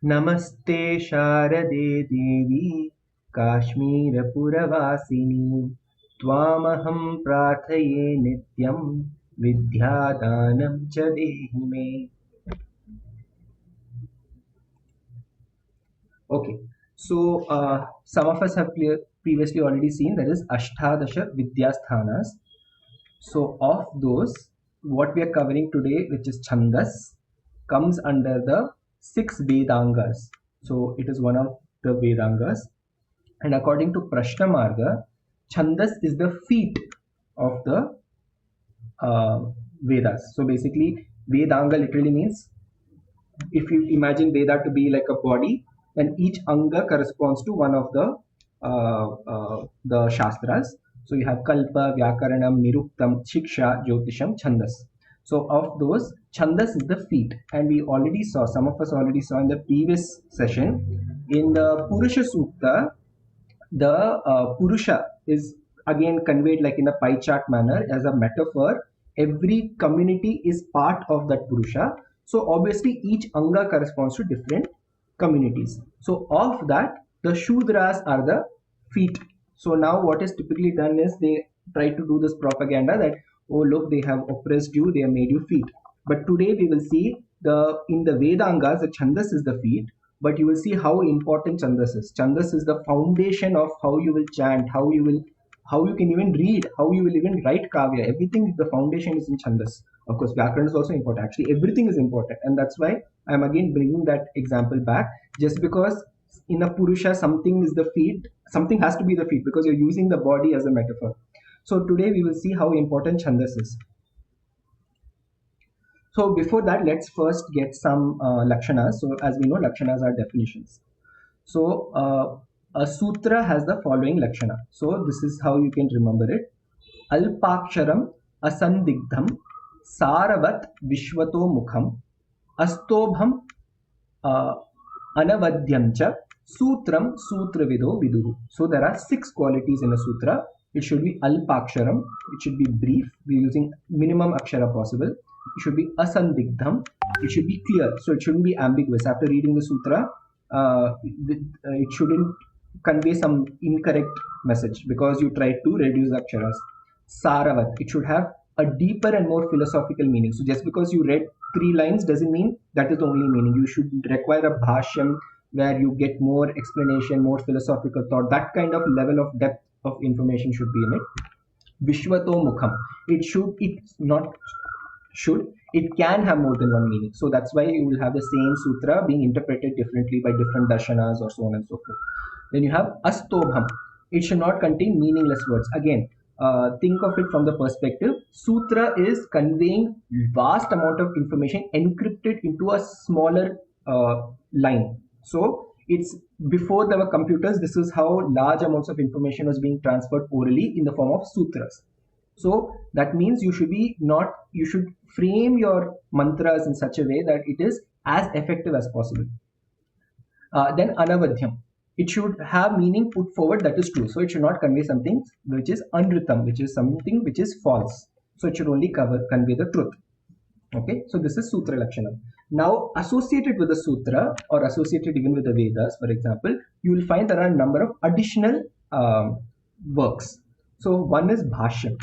नमस्ते शारदे देवी काश्मीरपुरवासिनी त्वामहं प्रार्थये नित्यं विद्यादानं च देहि मे. Okay, so some of us have previously already seen there is Ashtadasha Vidyasthanas. So of those, what we are covering today, which is Chhandas, comes under the 6 Vedangas. So it is one of the Vedangas. And according to Prashna Marga, Chhandas is the feet of the Vedas. So basically, Vedanga literally means, if you imagine Veda to be like a body, then each anga corresponds to one of the Shastras. So you have Kalpa, Vyakaranam, Niruktam, Shiksha, Jyotisham, Chandas. So of those, Chandas is the feet, and we already saw, some of us already saw in the previous session, in the Purusha Sukta, the Purusha is again conveyed like in a pie chart manner as a metaphor. Every community is part of that Purusha. So obviously each Anga corresponds to different communities. So of that, the Shudras are the feet. So now what is typically done is they try to do this propaganda that, oh look, they have oppressed you, they have made you feet. But today we will see in the Vedangas, the Chandas is the feet, but you will see how important Chandas is. Chandas is the foundation of how you will chant, how you can even read, how you will even write Kavya. Everything, the foundation is in Chandas. Of course, Vyakaran is also important. Actually, everything is important. And that's why I'm again bringing that example back. Just because in a Purusha, something is the feet, something has to be the feet because you're using the body as a metaphor. So today we will see how important Chandas is. So before that, let's first get some Lakshanas. So as we know, Lakshanas are definitions. So a sutra has the following Lakshana. So this is how you can remember it. Alpaksharam asandigdham saravat vishwato mukham astobham anavadyam cha sutram sutravido viduru. So there are 6 qualities in a sutra. It should be alpaksharam. It should be brief. We're using minimum akshara possible. It should be asandigdham. It should be clear. So it shouldn't be ambiguous. After reading the sutra, it shouldn't convey some incorrect message because you tried to reduce the aksharas. Saravat. It should have a deeper and more philosophical meaning. So just because you read 3 lines doesn't mean that is the only meaning. You should require a bhashyam where you get more explanation, more philosophical thought. That kind of level of depth of information should be in it. Vishwato mukham. It can have more than one meaning. So that's why you will have the same sutra being interpreted differently by different darshanas or so on and so forth. Then you have astobham. It should not contain meaningless words. Again, think of it from the perspective. Sutra is conveying vast amount of information encrypted into a smaller line. So it's before there were computers, this is how large amounts of information was being transferred orally in the form of sutras. So that means you should frame your mantras in such a way that it is as effective as possible. Then anavadhyam. It should have meaning put forward that is true. So it should not convey something which is unritam, which is something which is false. So it should only convey the truth. Okay, so this is Sutra Lakshana. Now, associated with the Sutra or associated even with the Vedas, for example, you will find there are a number of additional works. So one is Bhashyam.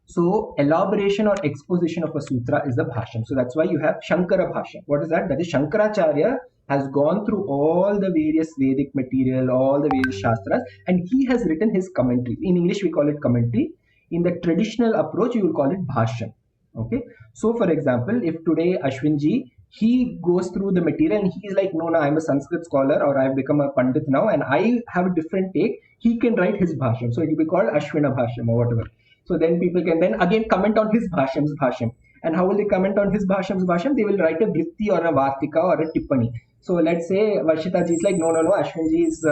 So elaboration or exposition of a sutra is the Bhashyam. So that's why you have Shankara Bhashyam. What is that? That is Shankaracharya has gone through all the various Vedic material, all the various Shastras, and he has written his commentary. In English, we call it commentary. In the traditional approach, you will call it Bhashyam. Okay. So, for example, if today Ashwinji, he goes through the material and he's like, no, I'm a Sanskrit scholar or I've become a Pandit now and I have a different take, he can write his Bhashyam. So it will be called Ashwina Bhashyam or whatever. So then people can then again comment on his Bhashyam's Bhashyam. And how will they comment on his Bhashyam's Bhashyam? They will write a Vritti or a Vartika or a Tippani. So let's say Varshita ji is like, no, Ashwinji's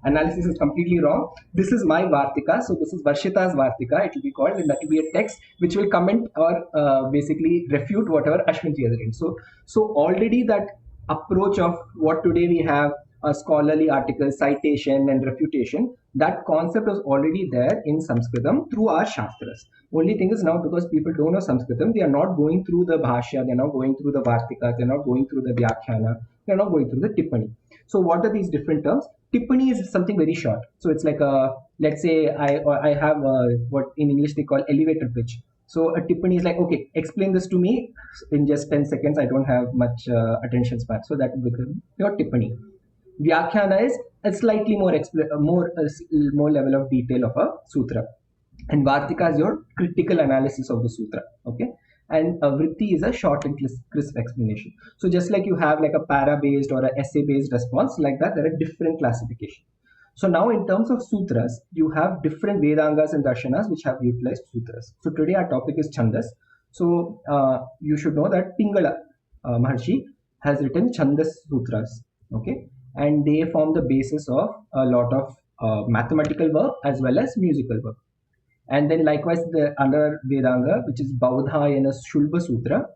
analysis is completely wrong. This is my Vartika. So this is Varshita's Vartika. It will be called, and that will be a text which will comment or basically refute whatever Ashwinji has written. So already that approach of what today we have, a scholarly article, citation and refutation, that concept was already there in Sanskritam through our Shastras. Only thing is now because people don't know Sanskritam, they are not going through the Bhashya, they are not going through the Vartikas, they are not going through the Vyakhyana We are not going through the tippani. So what are these different terms? Tippani is something very short. So it's like a, let's say I have what in English they call elevator pitch. So a tippani is like, okay, explain this to me in just 10 seconds. I don't have much attention span. So that would become your tippani. Vyakhyana is a slightly more level of detail of a sutra, and Vartika is your critical analysis of the sutra. Okay, and Vritti is a short and crisp explanation. So just like you have like a para based or a essay based response, like that there are different classifications. So now in terms of sutras, you have different Vedangas and Darshanas which have utilized sutras. So today our topic is Chhandas. So you should know that Pingala Maharshi has written Chhandas Sutras. Okay, and they form the basis of a lot of mathematical work as well as musical work. And then likewise the other Vedanga, which is Baudhayana Shulba Sutra,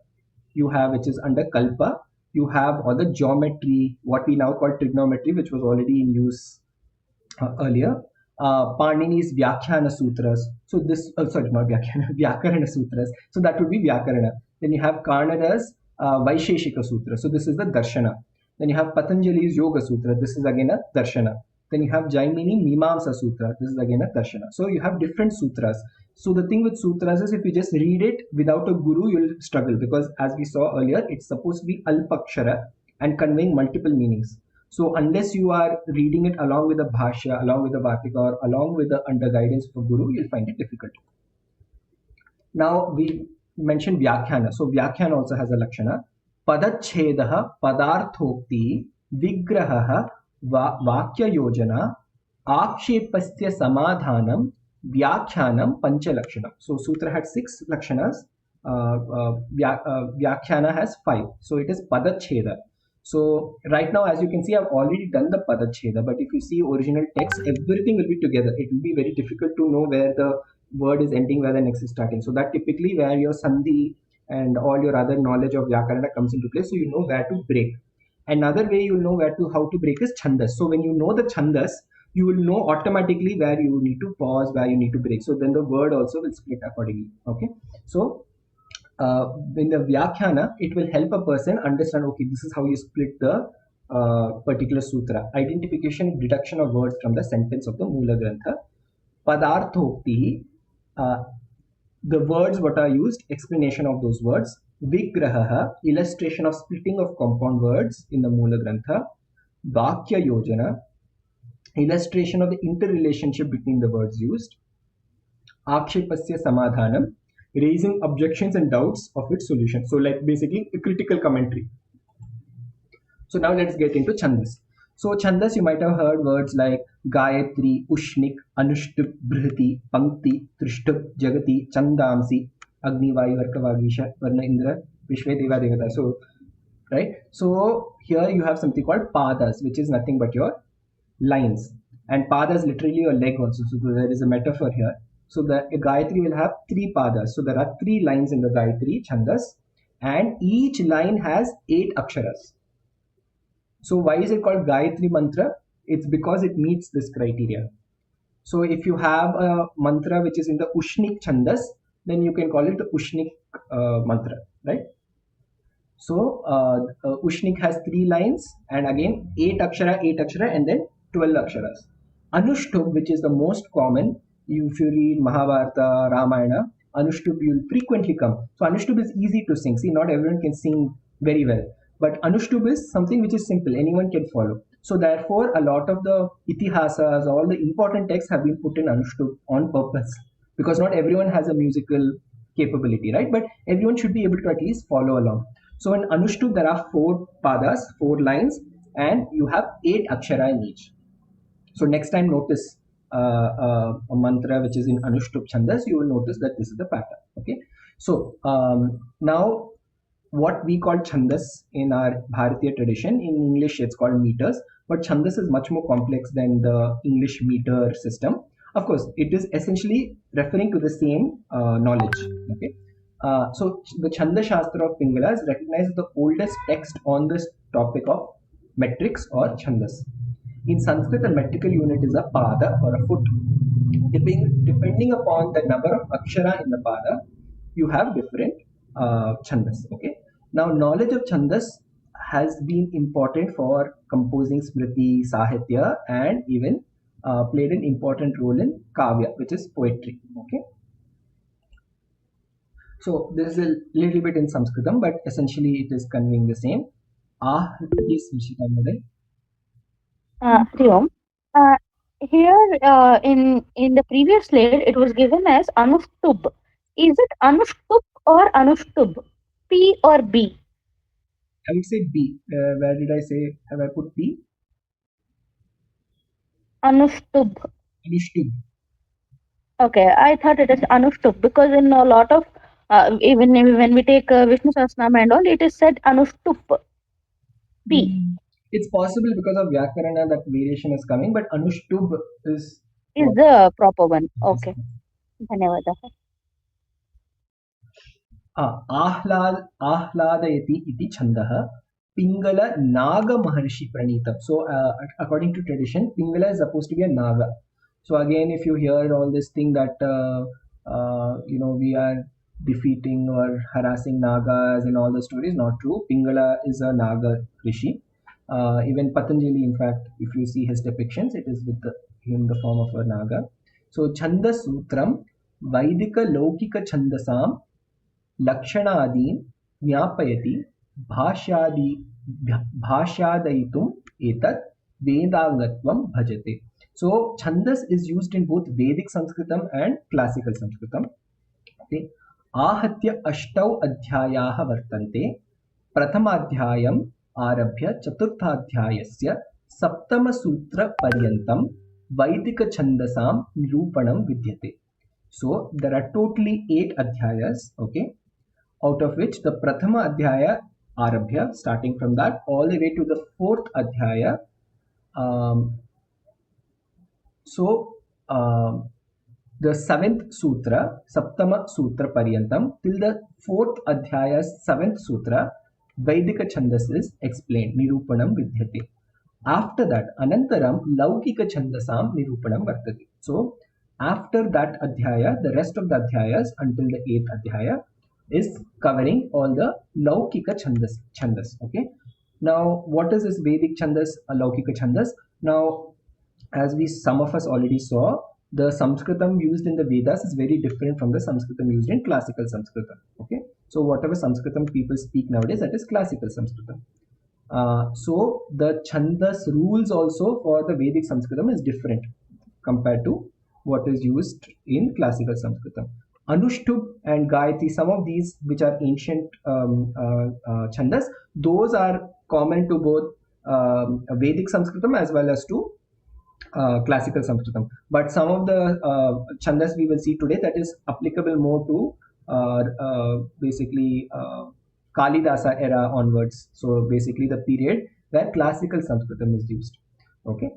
you have which is under Kalpa. You have all the geometry, what we now call trigonometry, which was already in use earlier. Panini's Vyakhyana Sutras. So this, sorry, not Vyakhyana, Vyakarana Sutras. So that would be Vyakarana. Then you have Karnada's Vaisheshika Sutra. So this is the Darshana. Then you have Patanjali's Yoga Sutra. This is again a Darshana. Then you have Jaimini Mimamsa Sutra. This is again a Darshana. So you have different sutras. So the thing with sutras is if you just read it without a guru, you'll struggle, because as we saw earlier, it's supposed to be alpakshara and conveying multiple meanings. So unless you are reading it along with the bhashya, along with the vartika, or along with the under guidance of a guru, you'll find it difficult. Now we mentioned Vyakhyana. So Vyakhyana also has a lakshana. Padachhedaha padarthokti vigraha vakya yojana akshepasya samadhanam Vyakhyanam Panchalakshanam. So Sutra had 6 lakshanas. Vyakhyana has 5. So it is Padachheda. So right now, as you can see, I've already done the Padachheda. But if you see original text, everything will be together. It will be very difficult to know where the word is ending, where the next is starting. So that typically where your Sandhi and all your other knowledge of Vyakarana comes into place. So you know where to break. Another way you know how to break is Chhandas. So when you know the Chhandas, you will know automatically where you need to pause, where you need to break. So then the word also will split accordingly. Okay. So in the Vyakhyana, it will help a person understand, okay, this is how you split the particular sutra. Identification, deduction of words from the sentence of the Mula Grantha. Padarthokti, the words what are used, explanation of those words. Vigraha, illustration of splitting of compound words in the Mula Grantha. Vakya Yojana, illustration of the interrelationship between the words used. Akshepasya Samadhanam, raising objections and doubts of its solution. So like basically a critical commentary. So now let's get into Chhandas. So Chhandas, you might have heard words like Gayatri, Ushnik, Anushtup, Brihati, Pankti, Trishtup, Jagati, Chandamsi, Agni, Vayu, Arka, Vagisha, Varna, Indra, Vishve, Deva, Devata. So, right? So here you have something called Padas, which is nothing but your lines. And Pada is literally your leg also. So there is a metaphor here. So the Gayatri will have 3 Padas. So there are 3 lines in the Gayatri Chhandas. And each line has 8 aksharas. So why is it called Gayatri Mantra? It's because it meets this criteria. So if you have a mantra which is in the Ushnik Chhandas, then you can call it the Ushnik Mantra, right? So Ushnik has 3 lines, and again 8 akshara, and then 12 aksharas. Anushtup, which is the most common, if you read Mahabharata, Ramayana, Anushtup will frequently come. So Anushtup is easy to sing. See, not everyone can sing very well. But Anushtup is something which is simple, anyone can follow. So therefore, a lot of the itihasas, all the important texts have been put in Anushtup on purpose. Because not everyone has a musical capability, right? But everyone should be able to at least follow along. So in Anushtup, there are 4 padas, 4 lines, and you have 8 akshara in each. So next time notice a mantra which is in Anushtup Chhandas, you will notice that this is the pattern. Okay. So now what we call Chhandas in our Bharatiya tradition, in English it's called meters, but Chhandas is much more complex than the English meter system. Of course, it is essentially referring to the same knowledge. Okay. So the Chanda Shastra of Pingala is recognized as the oldest text on this topic of metrics or Chandas. In Sanskrit, a metrical unit is a pada or a foot. Depending upon the number of akshara in the pada, you have different Chandas. Okay. Now, knowledge of Chandas has been important for composing Smriti, Sahitya, and even played an important role in Kavya, which is poetry. Okay, so this is a little bit in Sanskritam, but essentially it is conveying the same. Ah, yes, Nishita Madai. Hari Om. Uh, Here in the previous slide, it was given as Anushtub. Is it Anushtub or Anushtub? P or B? I would say B. Where did I say? Have I put B? Anushtub. Anishtub. Okay, I thought it is Anushtub because in a lot of even when we take Vishnu Sahasranama and all, it is said Anushtub. P It's possible because of Vyakarana that variation is coming, but Anushtub is is what the proper one. is. Okay, धन्यवादः. आह्लादयति इति छन्दः पिङ्गल नागमहर्षि प्रणीतम्. So according to tradition, Pingala is supposed to be a naga. So again, if you hear all this thing that we are defeating or harassing nagas in all the stories, not true. Pingala is a naga rishi. Even Patanjali, in fact, if you see his depictions, it is with in the form of a naga. So Chhandas Sutram Vaidika Laukika Chandasam लक्षणादीन् ज्ञापयति भाष्यादि भाष्यादयितुम् एतत् वेदांगत्वं भजते. So Chandas is used in both Vedic Sanskritam and classical Sanskritam. Okay. आहत्य अष्टौ अध्यायाः वर्तन्ते. प्रथमाध्यायम् आरभ्य चतुर्थाध्यायस्य सप्तमसूत्रपर्यन्तं वैदिकछन्दसां निरूपणं विद्यते. So there are totally 8 adhyayas, okay, out of which the Prathama Adhyaya Arabhya, starting from that all the way to the 4th Adhyaya. Um, so the 7th Sutra, Saptama Sutra Paryantam, till the 4th Adhyaya, 7th Sutra, Vaidika Chandas is explained, Nirupanam Vidhyate. After that, Anantaram Laukika Chandasam Nirupanam Vartati. So after that Adhyaya, the rest of the Adhyayas until the 8th Adhyaya is covering all the Laukika Chandas. Okay. Now, what is this Vedic Chandas, Laukika Chandas? Now, as we some of us already saw, the Sanskritam used in the Vedas is very different from the Sanskritam used in classical Sanskritam. Okay. So whatever Sanskritam people speak nowadays, that is classical Sanskritam. So the Chandas rules also for the Vedic Sanskritam is different compared to what is used in classical Sanskritam. Anushtub and Gayatri, some of these which are ancient Chandas, those are common to both Vedic Sanskritam as well as to classical Sanskritam. But some of the Chandas we will see today that is applicable more to basically Kalidasa era onwards. So basically the period where classical Sanskritam is used. Okay.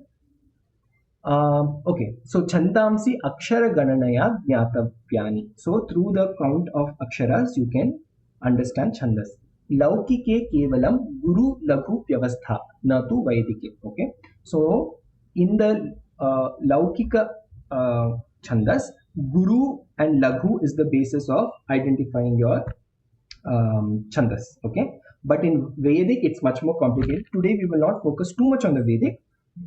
Okay, so Chandamsi Akshara Gananaya Jnatavyani. So through the count of Aksharas, you can understand Chandas. Laukike Kevalam Guru Laghu Vyavastha Natu Vaidike. Okay, so in the Laukika Chandas, Guru and Laghu is the basis of identifying your Chandas. Okay, but in Vedic it's much more complicated. Today we will not focus too much on the Vedic,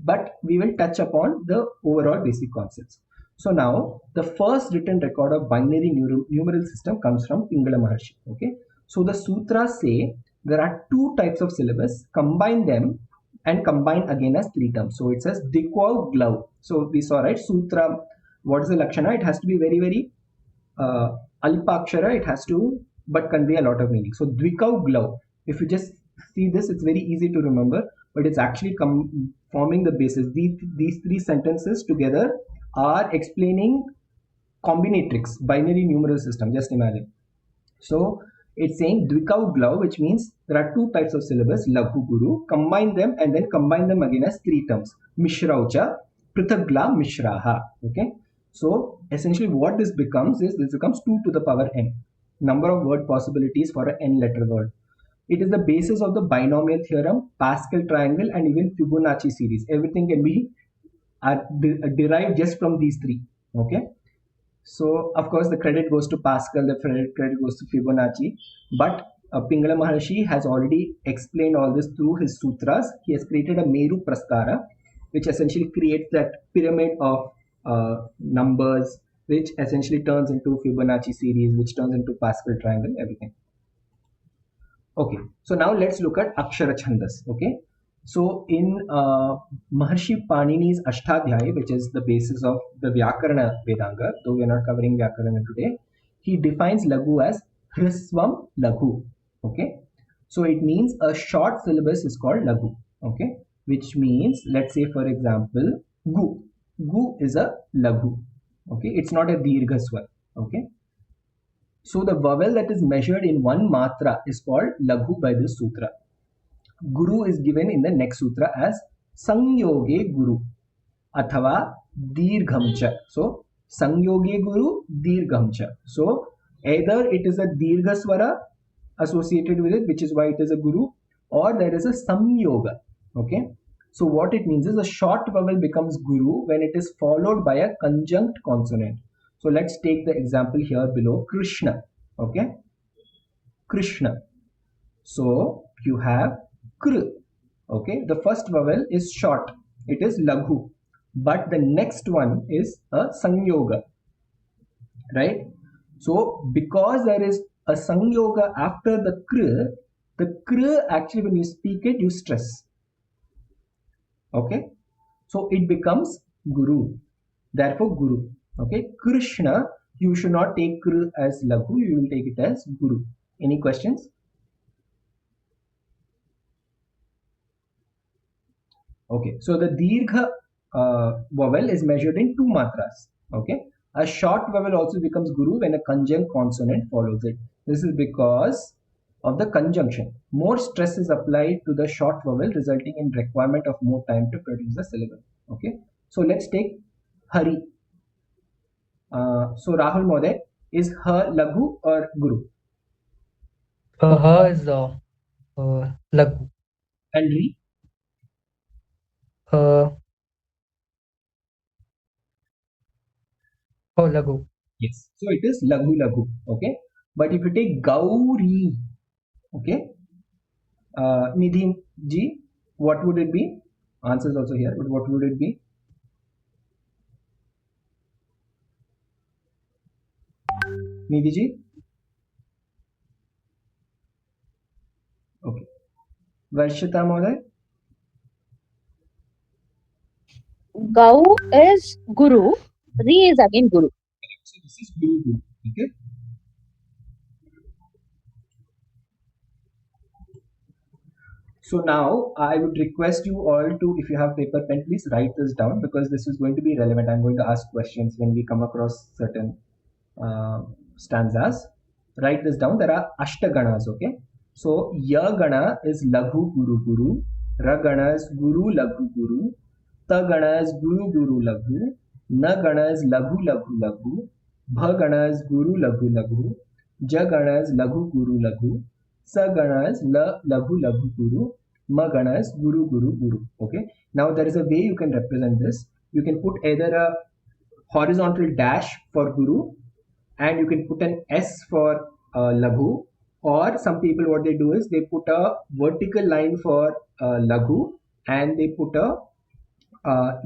but we will touch upon the overall basic concepts. So now the first written record of binary numeral system comes from Pingala Maharshi. Okay, so the sutras say there are 2 types of syllabus, combine them and combine again as 3 terms. So it says Dikwav Glav. So we saw, right, sutra, what is the Lakshana? It has to be very, very Alpakshara, it has to but convey a lot of meaning. So Dvikav Glav. If you just see this, it's very easy to remember, but it's actually forming the basis. These 3 sentences together are explaining combinatrix, binary numeral system. Just imagine. So it's saying Dvikav Glav, which means there are 2 types of syllabus, Laghu Guru, combine them and then combine them again as 3 terms. Mishraucha, Prithagla, Mishraha. Okay. So essentially what this becomes is this becomes 2 to the power n. Number of word possibilities for an n letter word. It is the basis of the binomial theorem, Pascal triangle, and even Fibonacci series. Everything can be derived just from these 3. Okay. So of course the credit goes to Pascal, the credit goes to Fibonacci, but Pingala Maharshi has already explained all this through his sutras. He has created a Meru Prastara, which essentially creates that pyramid of numbers, which essentially turns into Fibonacci series, which turns into Pascal triangle, everything. Okay, so now let's look at Akshara Chhandas. Okay, so in Maharshi Panini's Ashtadhyaya, which is the basis of the Vyakarana Vedanga, though we are not covering Vyakarana today, he defines Laghu as Hrisvam Laghu. Okay, so it means a short syllabus is called Laghu. Okay, which means, let's say for example, Gu. Gu is a Laghu. Okay, it's not a Dirgha Swar. Okay, so the vowel that is measured in one matra is called Laghu by this sutra. Guru is given in the next sutra as Sangyoge Guru Athava Dirghamcha. So Sangyoge Guru Dirghamcha. So either it is a Dirgha Swara associated with it, which is why it is a Guru, or there is a Samyoga. Okay. So what it means is a short vowel becomes Guru when it is followed by a conjunct consonant. So let's take the example here below, Krishna. Okay, Krishna. So you have Kr. Okay, the first vowel is short. It is Laghu. But the next one is a Sangyoga. Right? So because there is a Sangyoga after the Kr actually when you speak it, you stress. Okay, so it becomes Guru. Therefore, Guru. Okay, Krishna, you should not take Kr as Laghu, you will take it as Guru. Any questions? Okay, so the Dirgha vowel is measured in two matras. Okay, a short vowel also becomes Guru when a conjunct consonant follows it. This is because of the conjunction. More stress is applied to the short vowel, resulting in requirement of more time to produce the syllable. Okay, so let's take Hari. So Rahul Mode, is Ha Laghu or Guru? Her is Laghu. And Ri? Uh, oh, Laghu. Yes. So it is Laghu Laghu. Okay. But if you take Gauri, okay, Nidhi ji, what would it be? Answers also here, but what would it be? Nidhi ji? Okay. Varshita Moday? Gau is Guru. Ri is again Guru. So this is Guru Guru. Okay. So now I would request you all to, if you have paper pen, please write this down because this is going to be relevant. I'm going to ask questions when we come across certain stanzas. Write this down. There are Ashtaganas, okay? So Yagana is Laghu Guru Guru, Ragana is Guru Laghu Guru, Tagana is Guru Guru Laghu, Nagana is Laghu Laghu Laghu, Bhagana is Guru Laghu Laghu, Jagana is Laghu Guru Laghu, Sagana is Laghu Laghu Guru, Magana is Guru Guru Guru. Okay. Now there is a way you can represent this. You can put either a horizontal dash for Guru and you can put an S for Laghu, or some people what they do is they put a vertical line for Laghu and they put a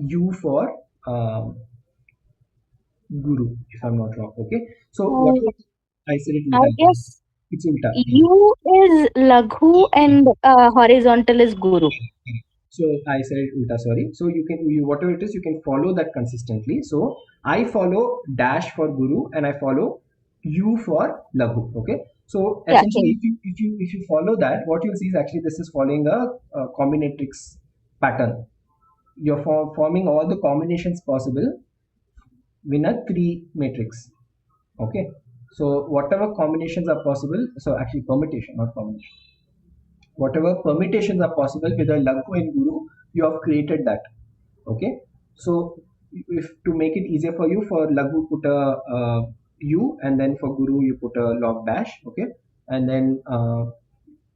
U for Guru, if I'm not wrong. Okay, so what Uh, I said it I ulta. guess It's ulta. U is Laghu and horizontal is Guru. So I said it ulta, sorry. So you can, whatever it is, you can follow that consistently. So I follow dash for Guru and I follow U for Laghu. Okay. So Yeah, essentially, same. if you follow that, what you'll see is actually this is following a combinatrix pattern. You're forming all the combinations possible in a 3 matrix. Okay. So whatever combinations are possible, so actually permutation, not combination, whatever permutations are possible with a Laghu and Guru, you have created that. Okay. So if to make it easier for you, for Laghu put a U, and then for Guru you put a log dash. Okay. And then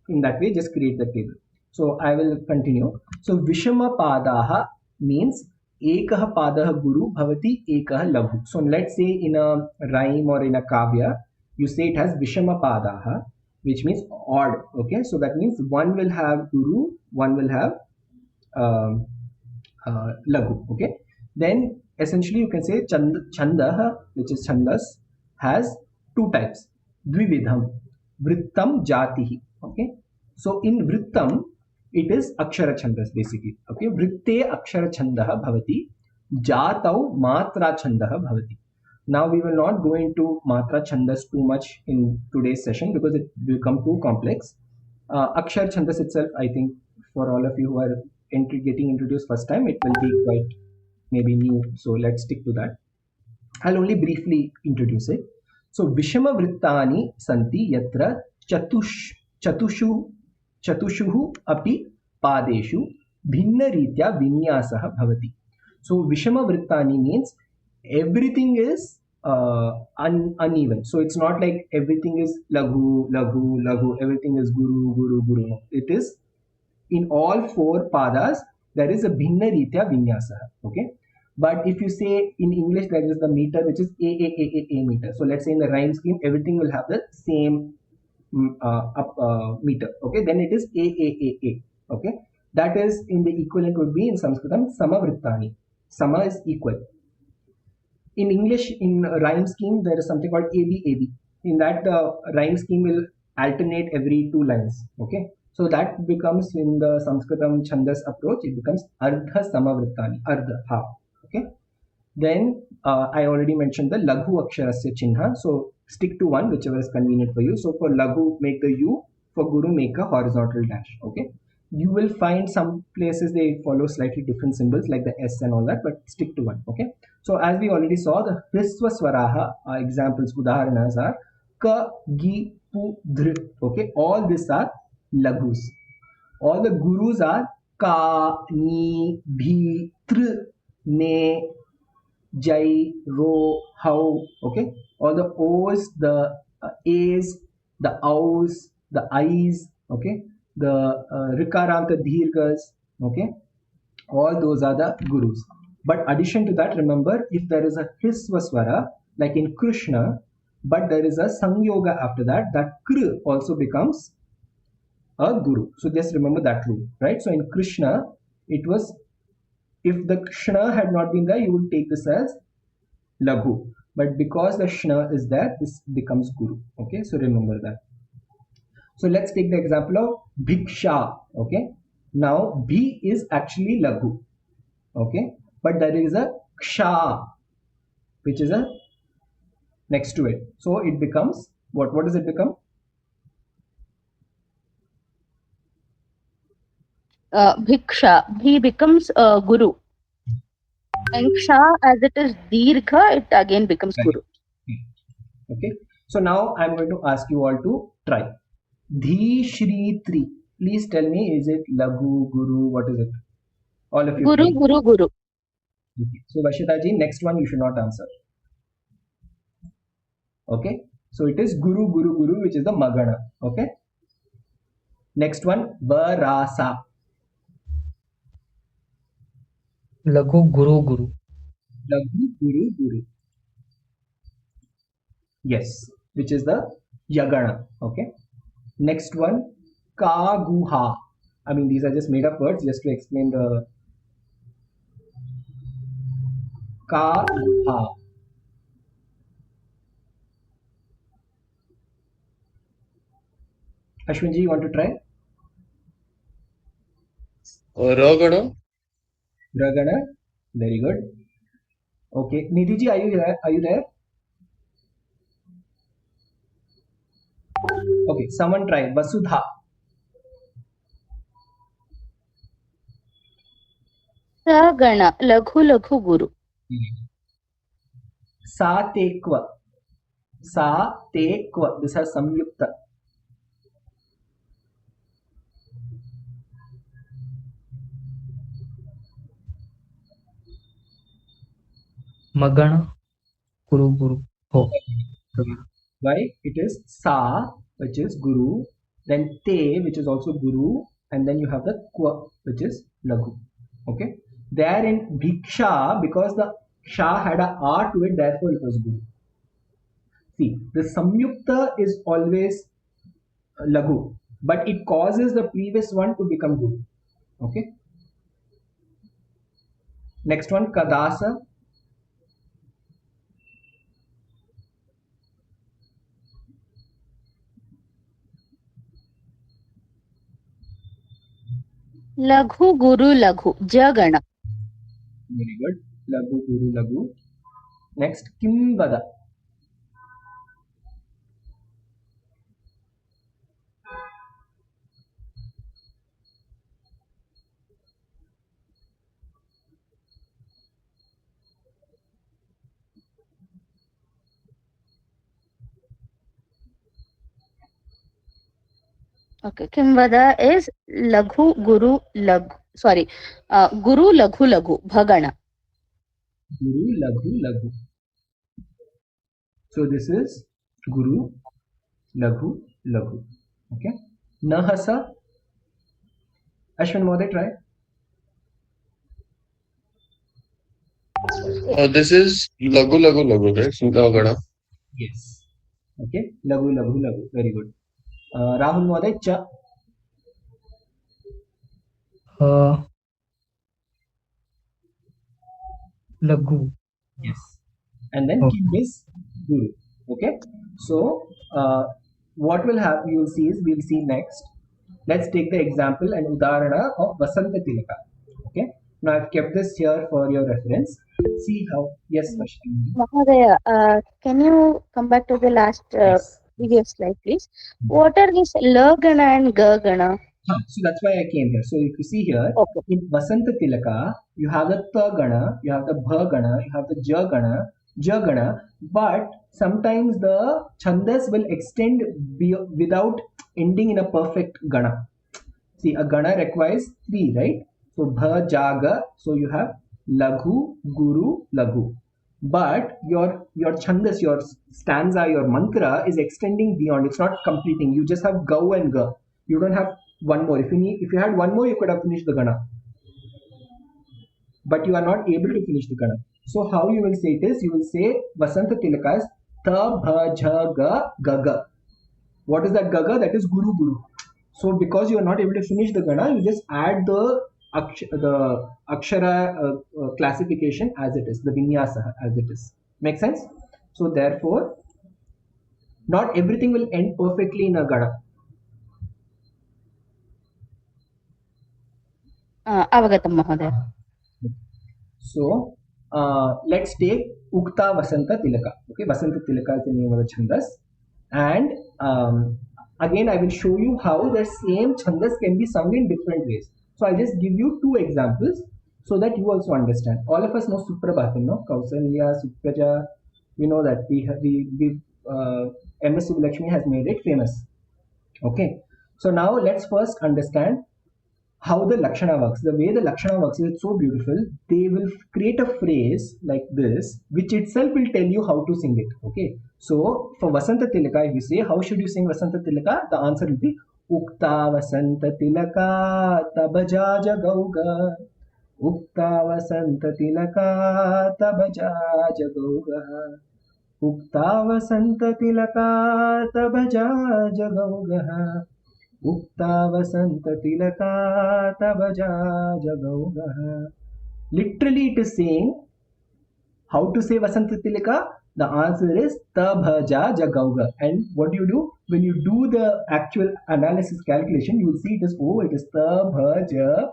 in that way just create the table. So I will continue. So Vishama Padaha means Ekah Padaha Guru Bhavati Ekah Laghu. So let's say in a rhyme or in a kavya, you say it has Vishama Padaha. which means odd. Okay, so that means one will have guru, one will have um, lagu. Okay, then essentially you can say chandah, which is chandas, has two types: dvividham, vrittam, jatihi. Okay, so in vrittam it is akshara chandas basically. Okay, vritte akshara chandah bhavati, jatau matra chandah bhavati. Now we will not go into matra chandas too much in today's session because it will become too complex. Akshar chandas itself, I think, for all of you who are getting introduced first time, it will be quite maybe new. So let's stick to that. I'll only briefly introduce it. So Vishama Vrittani Santi Yatra Chatush Chatushu Chatushuhu Api Padeshu Bhinna Ritya Vinyasaha Bhavati. So Vishama Vrittani means everything is uneven. So it's not like everything is Laghu, Laghu, Laghu, everything is Guru, Guru, Guru. No. It is in all four padas there is a bhinna ritya vinyasa. Okay, but if you say in English there is the meter which is a meter. So let's say in the rhyme scheme everything will have the same meter. Okay, then it is a. Okay, that is in the equivalent would be in Sanskritam samavrittani. Sama is equal. In English, in rhyme scheme there is something called ab. In that rhyme scheme will alternate every two lines. Okay, so that becomes in the Sanskritam Chandas approach, it becomes ardha samavrittani, ardha half. Okay, then I already mentioned the laghu aksharasya chinha, so stick to one whichever is convenient for you. So for laghu make the u, for guru make a horizontal dash. Okay, you will find some places they follow slightly different symbols like the s and all that, but stick to one. Okay, so as we already saw, the hrisva swaraha examples udaharanas are ka, gi, pu, dhr. Okay, all these are laghus. All the gurus are ka, ni, bhi, tr, ne, jai, ro, how. Okay, all the o's, the a's, the ow's, the i's. Okay, the rikaranta dheerghas. Okay, all those are the gurus. But addition to that, remember, if there is a hrisva swara like in Krishna, but there is a samyoga after that, that kr also becomes a guru. So just remember that rule, right? So in Krishna, it was, if the kshna had not been there, you would take this as laghu. But because the shna is there, this becomes guru. Okay, so remember that. So let's take the example of bhiksha. Okay, now bhi is actually laghu. Okay, but there is a ksha which is a next to it, so it becomes what does it become? Bhiksha, bhi becomes guru, and ksha, as it is dirgha, it again becomes guru. Okay, so now I'm going to ask you all to try dhi shri tri. Please tell me, is it laghu, guru, what is it? All of you Guru, try. guru, guru. Okay. So Vashita ji, next one you should not answer. Okay, so it is guru, guru, guru, which is the magana. Okay, next one varasa. लघु गुरु गुरु. Laghu, guru, guru. Yes, which is the yagana. Okay, next one kaguha. I mean, these are just made up words just to explain the kaguha. Ashwin ji, you want to try? Ragana. Ragana, very good. Okay, Nidhi ji, are you there? Are you there? Okay, someone try vasudha. Sagana, laghu, laghu, guru. Satekva. Satekva. This has samyukta. मगण गुरु गुरु हो. Why? It is sa, which is guru, then te, which is also guru, and then you have the kwa, which is laghu. Okay, there in bhiksha, because the sha had a r to it, therefore it was guru. See, the samyukta is always Laghu, but it causes the previous one to become Guru. Okay. Next one, Kadasa. Laghu Guru Laghu Jagana. Very good. Laghu, Guru, Laghu. Next, Kimbada. Okay, Kimvada is Laghu Guru Laghu. Sorry, Guru Laghu Laghu Bhagana. Guru, Laghu, Laghu. So this is Guru, Laghu, Laghu. Okay. Nahasa. Ashwin Mode, try. This is Lagu, right? Lagana. Yes. Okay. Laghu, Laghu, Laghu. Very good. Rahul Mode, Cha. uh, Lagu. Yes. And then Okay. Kim is Guru. Okay. So what will happen, you'll see is, we'll see next. Let's take the example and Udarana of Vasanta Tilaka. Okay. Now I've kept this here for your reference. See how, yes, Vashti. Mahodaya, can you come back to the last Yes. previous slide, please? What are these Lagana and Gagana? So that's why I came here. So if you see here, Okay. in Vasanta Tilaka, you have the Tagana, you have the Bhagana, you have the Jagana, but sometimes the Chhandas will extend without ending in a perfect Gana. See, a Gana requires three, right? So Bha, Jaga, so you have Laghu, Guru, Laghu. But your Chhandas, your stanza, your mantra is extending beyond. It's not completing. You just have Gau and Ga. You don't have one more. If you had one more, you could have finished the Gana. But you are not able to finish the Gana. So how you will say it is, you will say Vasanta Tilaka is Ta, Bha, Ja, Ga, Gaga. What is that Gaga? That is Guru, Guru. So because you are not able to finish the Gana, you just add the Akshara classification as it is, the Vinyasa as it is. Make sense? So therefore, not everything will end perfectly in a Gana. Avagatam Mahodaya. So let's take Ukta Vasanta Tilaka. Okay, Vasanta Tilaka is the name of the Chhandas. And again, I will show you how the same Chhandas can be sung in different ways. So I'll just give you two examples so that you also understand. All of us know Suprabhatam, no? Kausalya, Supraja. We know that MS Subbulakshmi has made it famous. Okay. So now let's first understand how the Lakshana works. The way the Lakshana works is so beautiful. They will create a phrase like this, which itself will tell you how to sing it. Okay. So for Vasanta Tilaka, if you say, how should you sing Vasanta Tilaka? The answer will be Ukta Vasanta Tilaka Tabajaja Gauga. Ukta Vasanta Tilaka Tabajaja Gauga. Ukta Vasanta Tilaka Tabajaja Gauga. Ukta Vasanta Tilaka Tabaja Jagaugaha. Literally, it is saying how to say Vasanta Tilaka. The answer is Tabhaja Jagauga. And what do you do? When you do the actual analysis calculation, you will see it is Tabhaja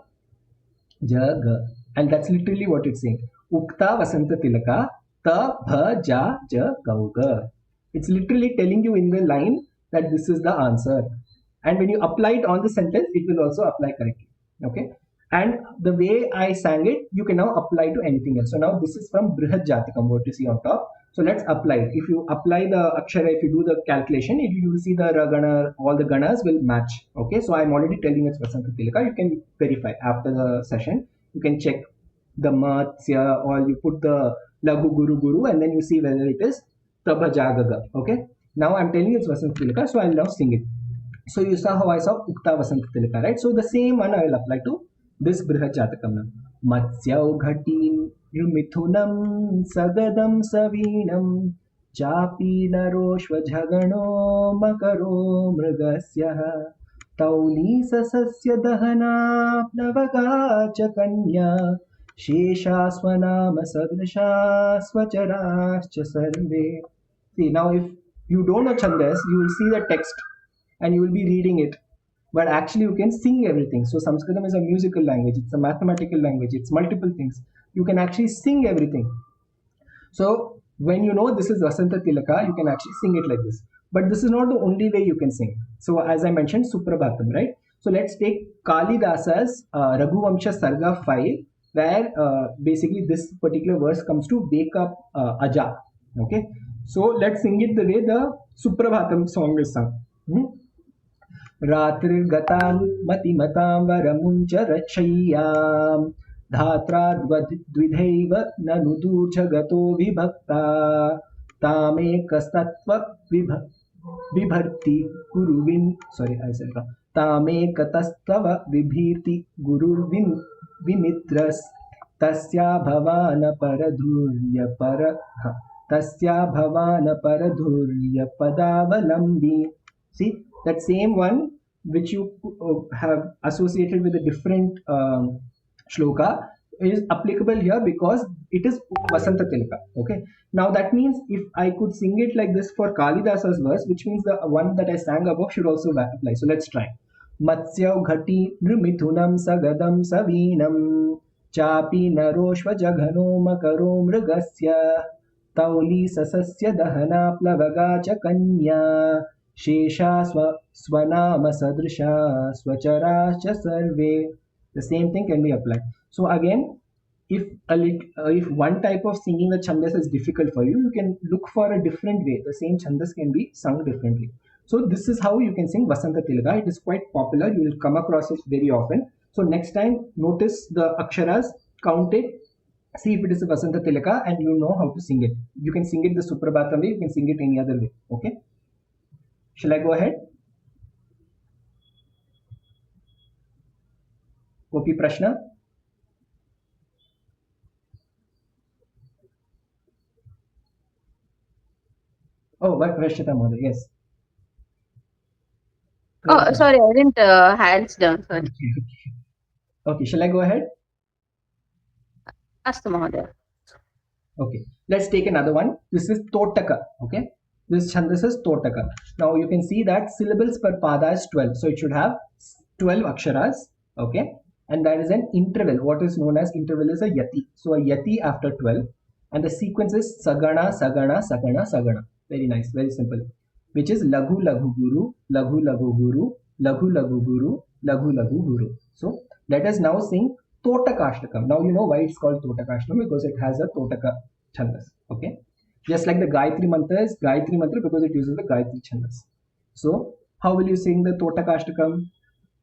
Jaga. And that's literally what it's saying. Ukta Vasanta Tilaka Tabhaja Jagauga. It's literally telling you in the line that this is the answer. And when you apply it on the sentence, it will also apply correctly. Okay. And the way I sang it, you can now apply to anything else. So now this is from Brihad Jatakam, what you see on top. So let's apply it. If you apply the Akshara, if you do the calculation, you will see the Ragana, all the Ganas will match. Okay. So I'm already telling it's Vasanta Tilaka. You can verify after the session. You can check the Matsya, or you put the Lagu Guru Guru, and then you see whether it is Tabha Jagaga. Okay. Now I'm telling you it's Vasanta Tilaka. So I'll now sing it. So you saw how I saw Ukta Vasanta Tilaka, right? So the same one I will apply to this Brihad Jatakamna. Matsyau Ghatim Mithunam Sagadam Savinam चापी नरोऽश्वझगणो मकरो मृगस्य तौलीसस्य दहना प्लवगा च कन्या शेषास्वनाम सदृशा स्वचराश्च सर्वे. See, now if you don't know Chhandas, you will see the text and you will be reading it. But actually, you can sing everything. So, Sanskritam is a musical language, it's a mathematical language, it's multiple things. You can actually sing everything. So, when you know this is Vasanta Tilaka, you can actually sing it like this. But this is not the only way you can sing. So, as I mentioned, Suprabhatam, right? So, let's take Kalidasa's Raghuvamsha Sarga 5, where basically this particular verse comes to wake up Aja. Okay, so let's sing it the way the Suprabhatam song is sung. रात्रिर्गतां मतिमतां वरमुञ्चरशय्यां धात्रा द्विधैव ननु दूर्जगतो विभक्ता तामेकस्तत्त्व विभर्ति गुरुविन् तामेकतस्तव विभीति गुरुर्विन् विनिद्रस्तस्या भवान परधूर्यपर तस्या भवान परधूर्यपदावलम्बी. See, that same one which you have associated with a different shloka is applicable here because it is Vasanta Tilaka. Okay, now that means if I could sing it like this for Kalidasa's verse, which means the one that I sang above should also apply. So let's try. Matsyav ghati nrimithunam sagadam savinam chapi naroshva jaghano makaro mृगस्य तौली ससस्य दहना प्लवगा च कन्या शेषा स्वनाम sadrisha swachara च सर्वे. The same thing can be applied. So again, if one type of singing the chandas is difficult for you, you can look for a different way. The same chandas can be sung differently. So this is how you can sing Vasanta Tilaka. It is quite popular. You will come across it very often. So next time, notice the aksharas, count it, see if it is a Vasanta Tilaka, and you know how to sing it. You can sing it the Suprabhatam way, you can sing it any other way. Okay? Shall I go ahead? Kopi Prashna? Oh, but Vrashita Mother, yes. Oh, sorry, I didn't hands down. Sorry. Okay, shall I go ahead? Astu Mahodaya. Okay, let's take another one. This is Totaka. Okay, this Chandas is Totaka. Now you can see that syllables per pada is 12. So it should have 12 aksharas. Okay, and that is an interval. What is known as interval is a yati. So a yati after 12. And the sequence is Sagana, Sagana, Sagana, Sagana. Very nice, very simple. Which is Laghu, Laghu, Guru, Laghu, Laghu, Guru, Laghu, Laghu, Guru, Laghu, Laghu, Guru. So let us now sing Totakashtakam. Now you know why it's called Totakashtakam, because it has a Totaka Chandas. Okay, just like the Gayatri Mantra is Gayatri Mantra because it uses the Gayatri Chandas. So how will you sing the Totakashtakam?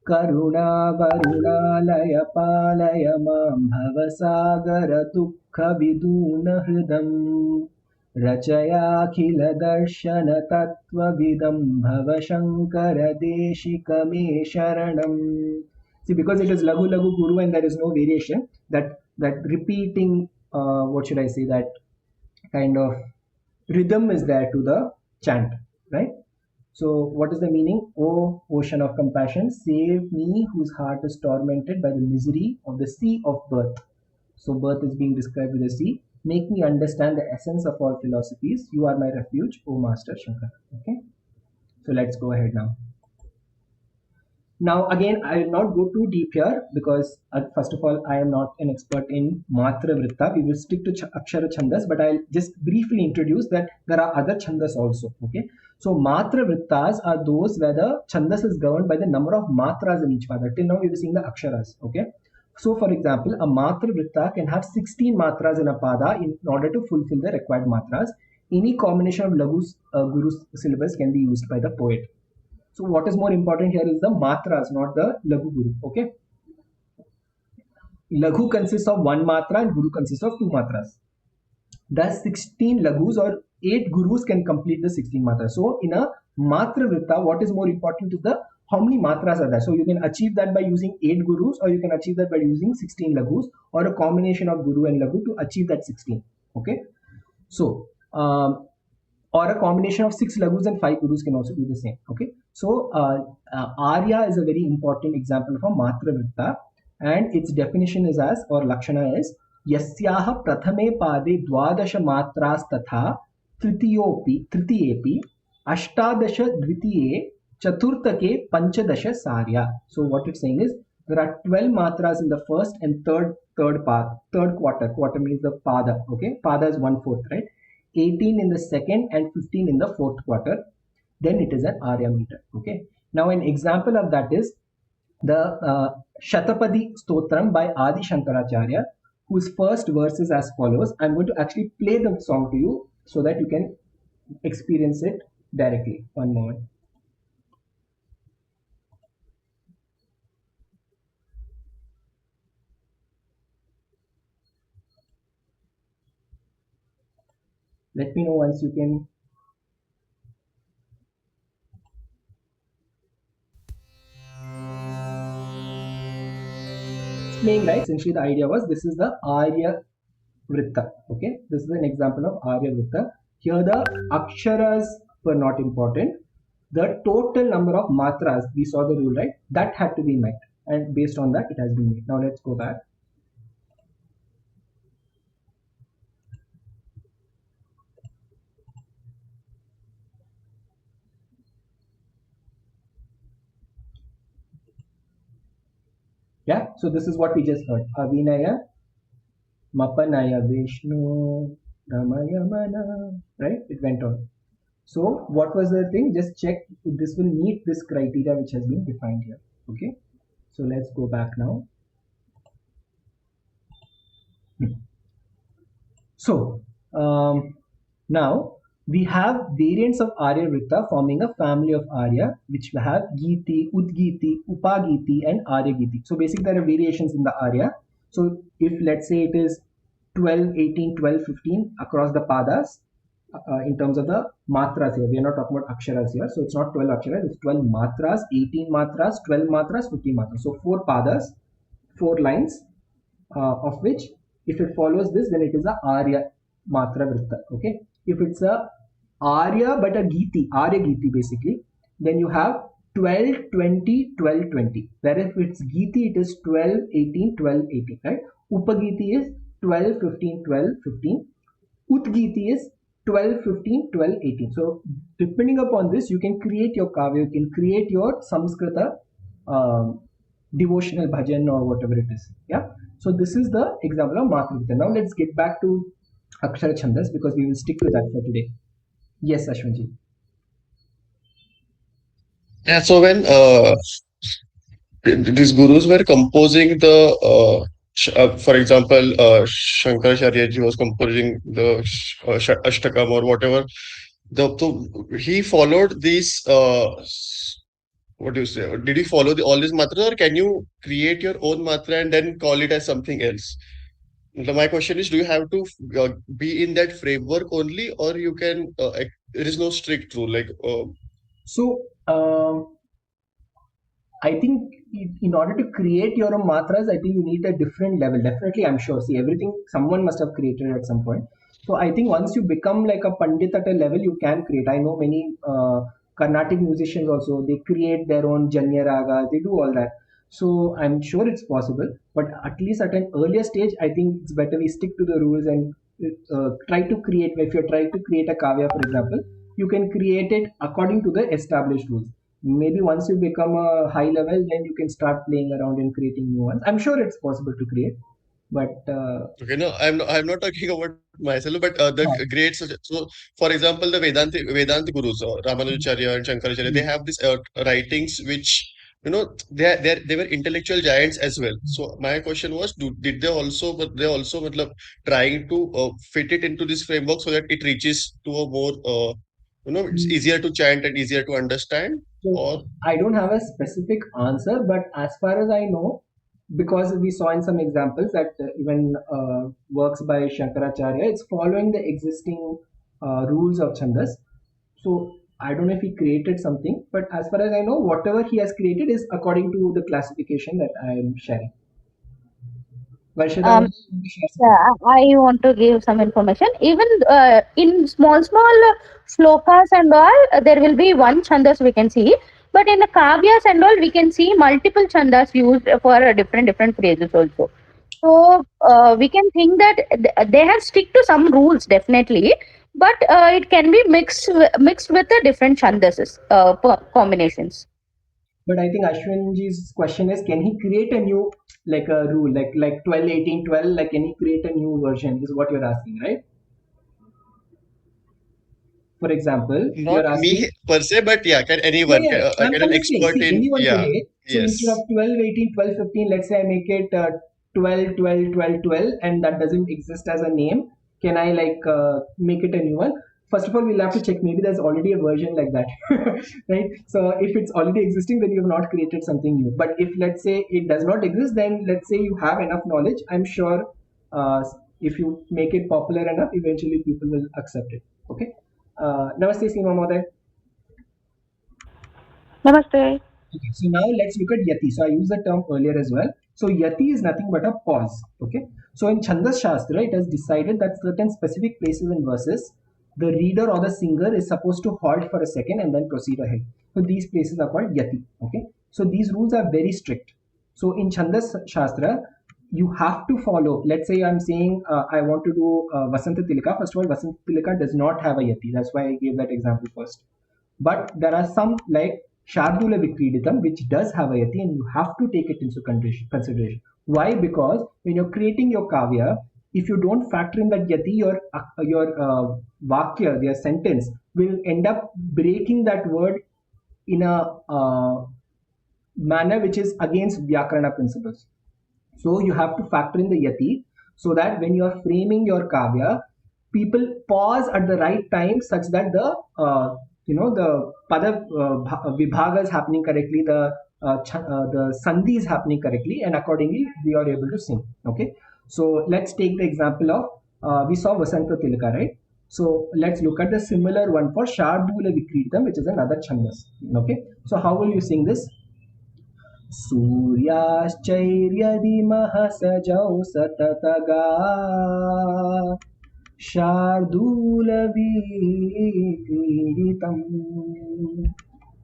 Karuna Varunalaya Palaya Mam Bhavasagara Dukha Viduna Hridam Rachayakila Darshana Tattva Vidam Bhava Shankara Deshika Me Sharanam. See, because it is Laghu Laghu Guru and there is no variation, that repeating, what should I say, that kind of rhythm is there to the chant, right? So what is the meaning? O ocean of compassion, save me whose heart is tormented by the misery of the sea of birth. So birth is being described with a sea. Make me understand the essence of all philosophies. You are my refuge, O Master Shankara. Okay. So let's go ahead now. Now again, I will not go too deep here because first of all, I am not an expert in Matra Vritta. We will stick to Akshara Chandas, but I'll just briefly introduce that there are other Chandas also. Okay. So Matra Vrittas are those where the Chandas is governed by the number of Matras in each pada. Till now we were seeing the Aksharas. Okay. So for example, a Matra Vritta can have 16 Matras in a pada in order to fulfill the required Matras. Any combination of Lagu's Guru's syllabus can be used by the poet. So what is more important here is the matras, not the Laghu Guru. Okay. Laghu consists of one matra and Guru consists of two matras. Thus 16 Laghus or 8 Gurus can complete the 16 matras. So in a Matra Vritta, what is more important is the how many matras are there. So you can achieve that by using 8 Gurus, or you can achieve that by using 16 Laghus, or a combination of Guru and Laghu to achieve that 16. Okay. So or a combination of 6 laghus and 5 gurus can also do the same. Okay, so Arya is a very important example of a Matra Vritta, and its definition is as, or Lakshana is, Yasyaha Prathame Pade Dwadasha Matras Tatha Tritiyepi Ashtadasha Dvitiye Chaturtake Panchadasha Sarya. So what it's saying is there are 12 matras in the first and third quarter. Quarter means the pada. Okay, pada is 1/4, right? 18 in the second and 15 in the fourth quarter. Then it is an Arya meter. Okay. Now an example of that is the Shatapadi Stotram by Adi Shankaracharya, whose first verse is as follows. I'm going to actually play the song to you so that you can experience it directly. One moment. Let me know once you can. It's playing, right? Essentially, the idea was this is the Arya Vritta. Okay, this is an example of Arya Vritta. Here, the aksharas were not important. The total number of matras, we saw the rule, right? That had to be met, and based on that, it has been made. Now, let's go back. Yeah, so this is what we just heard. Avinaya, Mapanaya, Vishnu, Ramaya Mana, right? It went on. So what was the thing? Just check if this will meet this criteria which has been defined here. Okay. So let's go back now. So now we have variants of Arya Vritta forming a family of Arya, which have Giti, Udgiti, Upagiti, and Arya Giti. So basically there are variations in the Arya. So if let's say it is 12, 18, 12, 15 across the padas, in terms of the matras here, we are not talking about aksharas here. So it's not 12 aksharas, it's 12 matras, 18 matras, 12 matras, 15 matras. So 4 padas, 4 lines, of which if it follows this, then it is a Arya Matra Vritta. Okay. If it's a Arya but a Giti, Arya Giti basically, then you have 12, 20, 12, 20. Whereas if it's Giti, it is 12, 18, 12, 18, right? Upagiti is 12, 15, 12, 15. Udgiti is 12, 15, 12, 18. So depending upon this, you can create your kavya, you can create your Samskrita devotional bhajan or whatever it is. Yeah. So this is the example of Matrivita. Now let's get back to Akshara Chhandas because we will stick to that for today. Yes, Ashwinji. Yeah, so when these gurus were composing for example, Shankaracharya ji was composing the Ashtakam or whatever. So he followed these. What do you say? Did you follow all these mantras, or can you create your own mantra and then call it as something else? My question is, do you have to be in that framework only, or you can? There is no strict rule. So I think in order to create your own matras, I think you need a different level. Definitely, I'm sure. See, everything someone must have created at some point. So I think once you become like a pandit at a level, you can create. I know many Carnatic musicians also. They create their own Janya ragas. They do all that. So I'm sure it's possible. But at least at an earlier stage, I think it's better we stick to the rules and try to create. If you're trying to create a kavya, for example, you can create it according to the established rules. Maybe once you become a high level, then you can start playing around and creating new ones. I'm sure it's possible to create, but Okay, no, I'm not talking about myself, but the yeah. great. So, for example, the Vedanta gurus, Ramanujacharya and Shankaracharya, they Mm. have these writings which they were intellectual giants as well. So my question was, did they also, but they also, matlab, trying to fit it into this framework so that it reaches to a more, it's Mm. easier to chant and easier to understand, So or I don't have a specific answer, but as far as I know, because we saw in some examples that even works by Shankaracharya, it's following the existing rules of Chandas. So I don't know if he created something, but as far as I know, whatever he has created is according to the classification that I am sharing. Varshita, Um, would you want to share something? yeah, I want to give some information. Even in small slokas and all, there will be one chandas we can see. But in the kavyas and all, we can see multiple chandas used for different phrases also. So we can think that they have stick to some rules definitely, but it can be mixed with the different chandas combinations. But I think Ashwinji's question is, can he create a new like a rule like 12, 18, 12? Like, can he create a new version? Is what you're asking, right? For example, Not you're asking. me per se, but yeah, can Yeah, anyone, yeah, yeah. can I'm an just saying, expert see, in, anyone can yeah, do it. So instead of yes. 12, 18, 12, 15, let's say I make it 12, 12, 12, 12, and that doesn't exist as a name. Can I like make it a new one? First of all, we'll have to check. Maybe there's already a version like that, right? So if it's already existing, then you have not created something new. But if let's say it does not exist, then let's say you have enough knowledge. I'm sure if you make it popular enough, eventually people will accept it. Okay. Namaste, Seema Moday. Namaste. Okay, so now let's look at yati. So I used the term earlier as well. So yati is nothing but a pause. Okay. So in Chandas Shastra, it has decided that certain specific places and verses, the reader or the singer is supposed to halt for a second and then proceed ahead. So these places are called yati. Okay. So these rules are very strict. So in Chandas Shastra, you have to follow. Let's say I'm saying I want to do Vasanta Tilaka. First of all, Vasanta Tilaka does not have a yati. That's why I gave that example first. But there are some like Shardula Vikriditam which does have a yati and you have to take it into consideration. Why? Because when you're creating your kavya, if you don't factor in that yati, your vakya, your sentence will end up breaking that word in a manner which is against Vyakarana principles. So you have to factor in the yati so that when you are framing your kavya, people pause at the right time such that the the pada vibhaga is happening correctly, the sandhi is happening correctly, and accordingly we are able to sing. Okay, so let's take the example of we saw Vasanta Tilaka, right? So let's look at the similar one for Shardula Vikritam, which is another chandas. Okay, so how will you sing this? सूर्याश्चैर्यदिमः सजौ सततगा शार्दूलवीक्रीडितम्.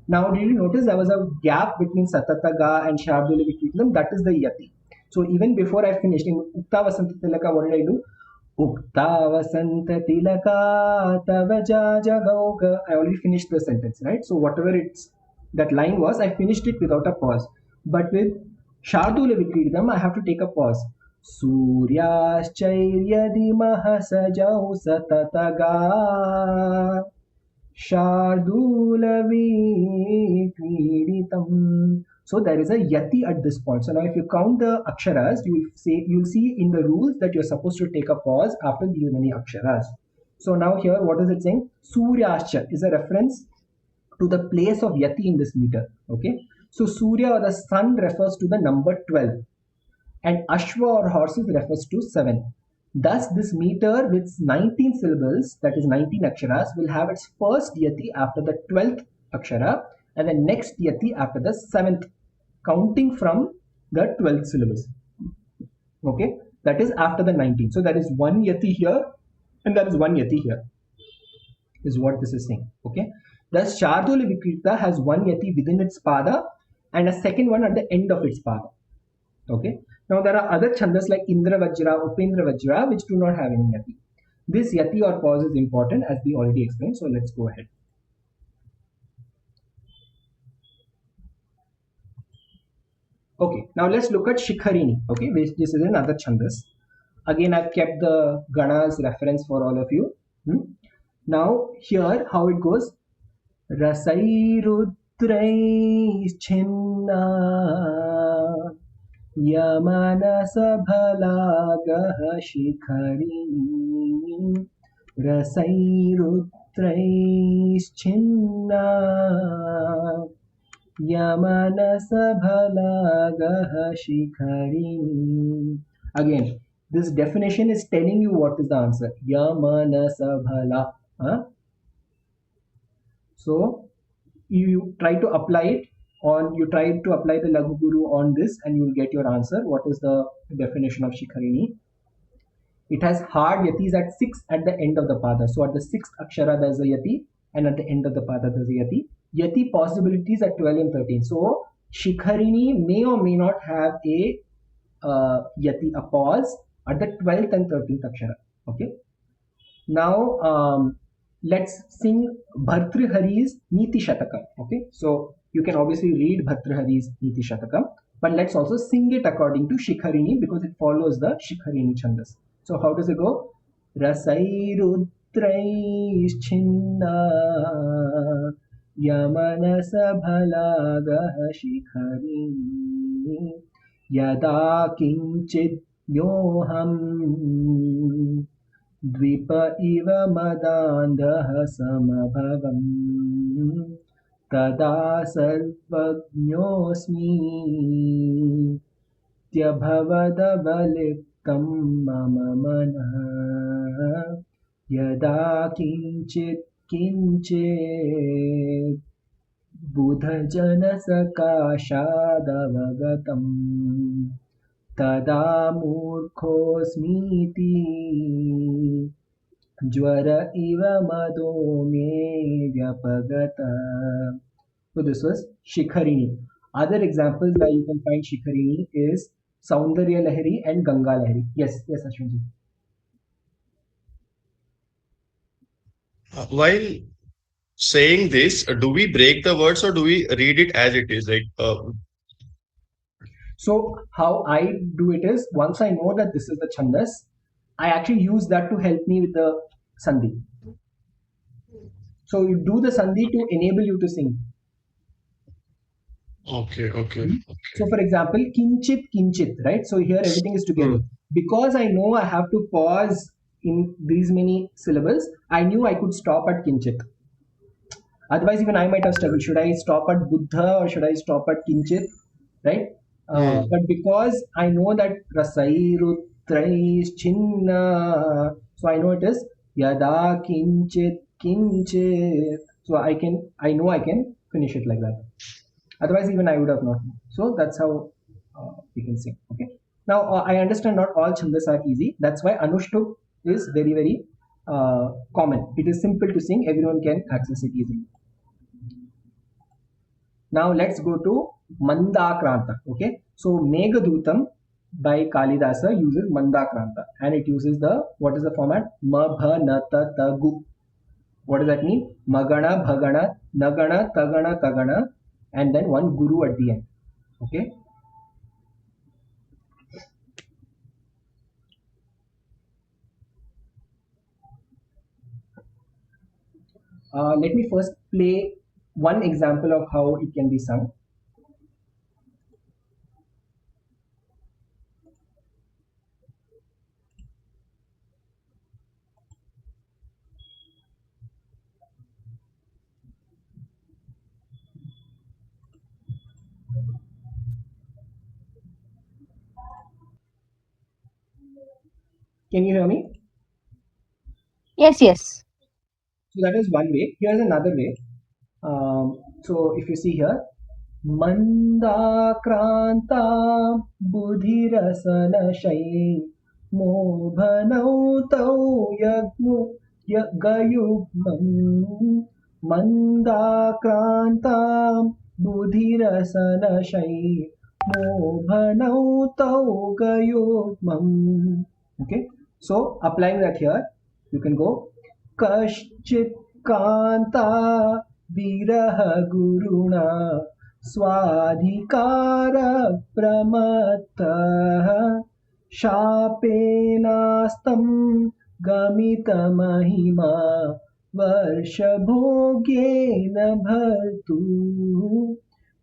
Now, did you notice there was a gap between Satataga and Shardula Vikritam? That is the Yati. So even before I finished in Ukta Vasanta Tilaka, what did I do? Ukta Vasanta Tilaka Tavaja Jagauga. I already finished the sentence, right? So whatever it's that line was, I finished it without a pause. But with Shardula Vikritam, I have to take a pause. Suryaschairyadimah sajau satataga Shardulavi. So there is a yati at this point. So now if you count the aksharas, you'll see in the rules that you're supposed to take a pause after these many aksharas. So now here, what is it saying? Suryascha is a reference to the place of yati in this meter. Okay. So Surya or the sun refers to the number 12 and Ashwa or horses refers to 7. Thus, this meter with 19 syllables, that is 19 aksharas, will have its first yati after the 12th akshara and the next yati after the 7th, counting from the 12th syllables. Okay, that is after the 19. So, there is one yati here and there is one yati here, is what this is saying. Okay, thus, Shardula Vikrita has one yati within its pada and a second one at the end of its pada. Okay. Now there are other chandas like Indra Vajra, Upendra Vajra, which do not have any yati. This yati or pause is important as we already explained. So let's go ahead. Okay. Now let's look at Shikharini. Okay, which this is another chandas. Again, I've kept the Ganas reference for all of you. Now here how it goes. Rasai Chinna यमनसफलागः शिखरिणी रसैरुत्रैश्चिन्ना यमनसफलागः शिखरिणी. Again, this definition is telling you what is the answer. Yamanasabhala. So you try to apply it you try to apply the Laghu Guru on this and you will get your answer. What is the definition of Shikharini? It has hard yatis at 6 at the end of the pada. So at the 6th akshara there's a yati, and at the end of the pada there's a yati. Yati possibilities at 12 and 13. So Shikharini may or may not have a yati, a pause at the 12th and 13th akshara. Okay. Now let's sing Bhartrihari's Niti Shatakam. Okay. So you can obviously read Bhartrihari's Niti Shatakam, but let's also sing it according to Shikharini because it follows the Shikharini Chhandas. So how does it go? Rasairudraischinna yamanasabhalagah Shikharini yada kinchit nyoham द्विप इव मदान्धः समभवम् तदा सर्वज्ञोऽस्मि त्यभवदवलिप्तं मम मनः यदा किञ्चित् किञ्चित् बुधजनसकाशादवगतम् तदा मूर्खोऽस्मीति ज्वर इव मदो मे व्यपगतः. So this was Shikharini. Other examples where you can find Shikharini is Saundarya Lahari and Ganga Lahari. Yes, Ashwinji. While saying this, do we break the words or do we read it as it is? So how I do it is, once I know that this is the Chhandas, I actually use that to help me with the Sandhi. So you do the Sandhi to enable you to sing. Okay. So for example, Kinchit, Kinchit, right? So here everything is together. Because I know I have to pause in these many syllables, I knew I could stop at Kinchit. Otherwise, even I might have struggled. Should I stop at Buddha or should I stop at Kinchit? Right? But because I know that Rasairudraischinna, so I know it is Yada Kinchit Kinchit. So I know I can finish it like that. Otherwise, even I would have not known. So that's how we can sing. Okay. Now I understand not all chandas are easy. That's why Anushtup is very, very common. It is simple to sing. Everyone can access it easily. Now let's go to Mandakranta. Okay. So Meghadutam by Kalidasa uses Mandakranta and it uses what is the format? Mabhanatatagu. What does that mean? Magana, Bhagana, Nagana, Tagana, Tagana, and then one Guru at the end. Okay. Let me first play one example of how it can be sung. Can you hear me? Yes. So that is one way. Here's another way. So if you see here, Mandakranta Budhirasanashay Mobhanau Tau Yagayugmam Mandakranta Budhirasanashay Mobhanau Tau Gayugmam. Okay, so applying that here, you can go Kashchit Kanta Viraha Guruna Swadhikara Pramatta Shapenastam Gamita Mahima Varshabhogyena Bhartu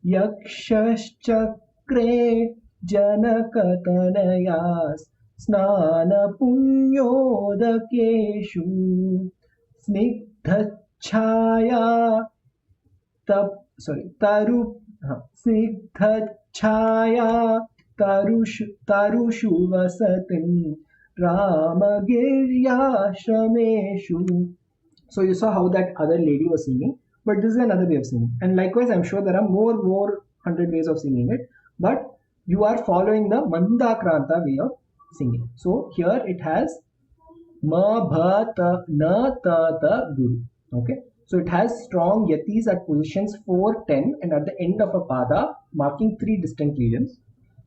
Yakshashchakre Janakatanayas Snana Punyodakeshu Snigdhachaya Snigdhachaya Tarushu Vasatin Ramagiryashrameshu. So you saw how that other lady was singing, but this is another way of singing. And likewise, I'm sure there are more 100 ways of singing it, but you are following the Mandakranta way of singing. So here it has ma, bha, ta, na, ta, ta, guru. Okay. So it has strong yatis at positions 4, 10, and at the end of a pada, marking three distinct regions.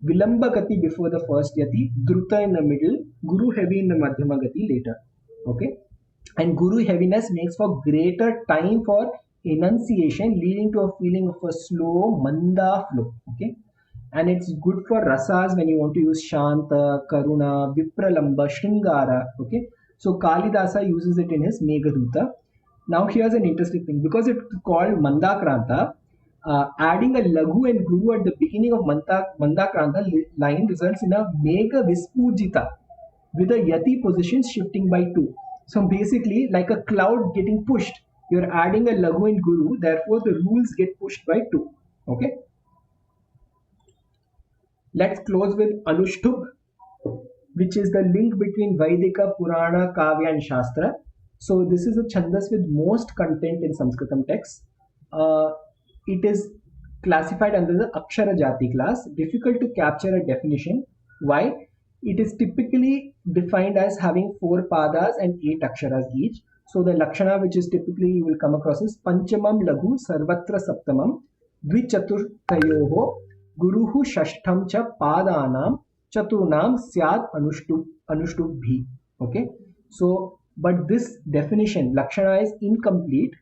Vilamba gati before the first yati, druta in the middle, guru heavy in the madhyama gati later. Okay. And guru heaviness makes for greater time for enunciation, leading to a feeling of a slow manda flow. Okay. And it's good for rasas when you want to use shanta, karuna, vipralamba, shringara. Okay. So Kalidasa uses it in his Meghaduta. Now here's an interesting thing. Because it's called Mandakranta, adding a Laghu and Guru at the beginning of Mandakranta line results in a Megha Vispujita with the Yati positions shifting by 2. So basically, like a cloud getting pushed, you're adding a Laghu and Guru, therefore the rules get pushed by 2. Okay. Let's close with Anushtup, which is the link between Vaidika, Purana, Kavya, and Shastra. So this is a Chhandas with most content in Sanskritam texts. It is classified under the Akshara Jati class. Difficult to capture a definition. Why? It is typically defined as having 4 padas and 8 aksharas each. So the Lakshana, which is typically you will come across, is Panchamam Laghu Sarvatra Saptamam Dvichaturtayoho Guruhu Shashtham Cha Padanam Chaturnam Syad Anuštubhi. Okay. So, but this definition, Lakshana, is incomplete,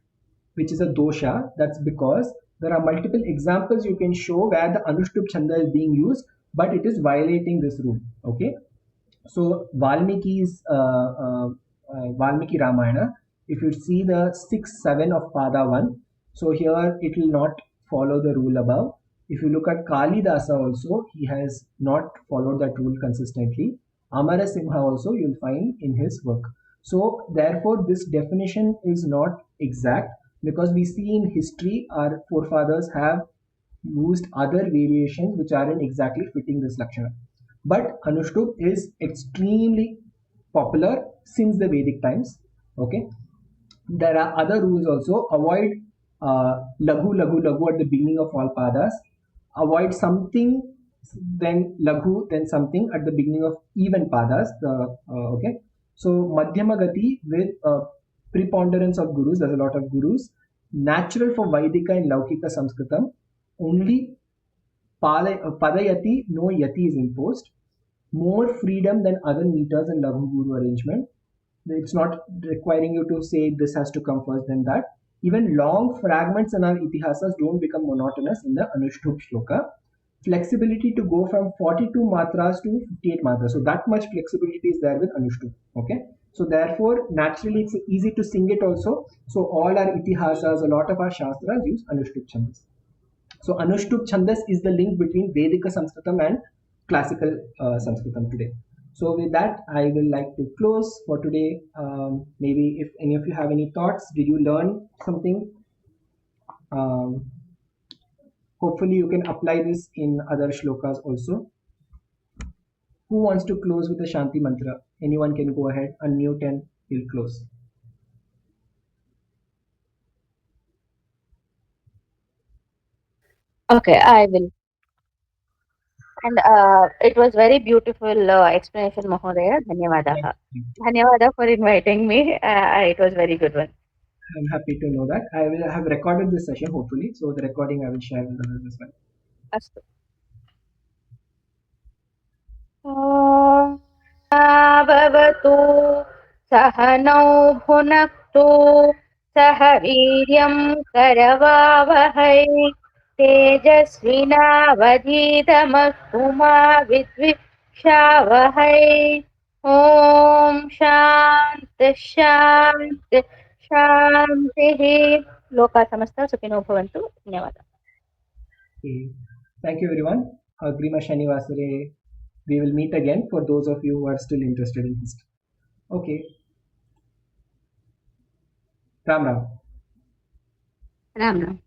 which is a dosha. That's because there are multiple examples you can show where the Anushtup Chanda is being used, but it is violating this rule. Okay. So Valmiki Ramayana, if you see the 6, 7 of Pada 1, so here it will not follow the rule above. If you look at Kalidasa also, he has not followed that rule consistently. Amarasimha also you'll find in his work. So therefore this definition is not exact, because we see in history our forefathers have used other variations which aren't exactly fitting this Lakshana. But Anushtup is extremely popular since the Vedic times. Okay. There are other rules also. Avoid Laghu, Laghu, Laghu at the beginning of all padas. Avoid something, then Laghu, then something at the beginning of even padas. Okay. So Madhyama Gati with preponderance of gurus. There's a lot of gurus. Natural for Vaidika and Laukika Sanskritam. Only Padayati, no Yati is imposed. More freedom than other meters and Laghu Guru arrangement. It's not requiring you to say this has to come first, then that. Even long fragments in our itihasas don't become monotonous in the Anushtup shloka. Flexibility to go from 42 matras to 58 matras. So that much flexibility is there with Anushtup. Okay. So therefore, naturally, it's easy to sing it also. So all our itihasas, a lot of our shastras use Anushtup Chandas. So Anushtup Chandas is the link between Vedika Sanskritam and classical Sanskritam today. So with that, I will like to close for today. Maybe if any of you have any thoughts, did you learn something? Hopefully you can apply this in other shlokas also. Who wants to close with a Shanti mantra? Anyone can go ahead, unmute, and we'll close. Okay, I will. And it was very beautiful explanation, Mahodaya. Dhanyavadaha. Dhanyavada for inviting me. It was very good one. I'm happy to know that. I will have recorded this session hopefully. So the recording I will share with others as well. Astu. भवतु सहनौ भुनक्तु सह वीर्यं करवावहै तेजस्विनावधीतमस्तु मा विद्विषावहै ॐ शान्ति शान्ति शान्तिः लोका समस्ता सुखिनो भवन्तु धन्यवादः Okay. Thank you everyone. Agrima Shanivasare. We will meet again for those of you who are still interested in history. Okay. Ram Ram. Ram Ram